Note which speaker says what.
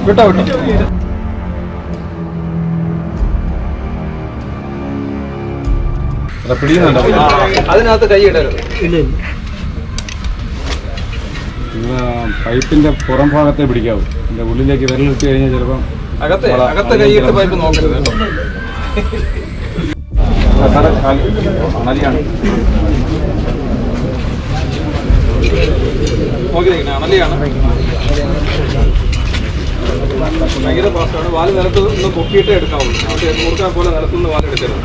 Speaker 1: വിട്ടോ വിട്ടോ. അതിനകത്ത് കൈ ഇടരുത്.
Speaker 2: പൈപ്പിന്റെ പുറം ഭാഗത്തെ പിടിക്കാവൂ. എന്റെ ഉള്ളിലേക്ക് വിരലിട്ട് കഴിഞ്ഞാൽ ചിലപ്പം
Speaker 1: അകത്തെ കൈയിട്ട് പൈപ്പ് നോക്കരുത് കേട്ടോ. അണലിയാണ് നോക്കിയിരിക്കണേ, അണലിയാണ്. ഭയങ്കര ഫാസ്റ്റാണ്. വാല് നിലത്ത് നിന്ന് പൊക്കിയിട്ടേ എടുക്കാവുള്ളൂ. പക്ഷേ നൂർക്കാൻ പോലെ നിലത്തുനിന്ന് വാലെടുക്കരുത്.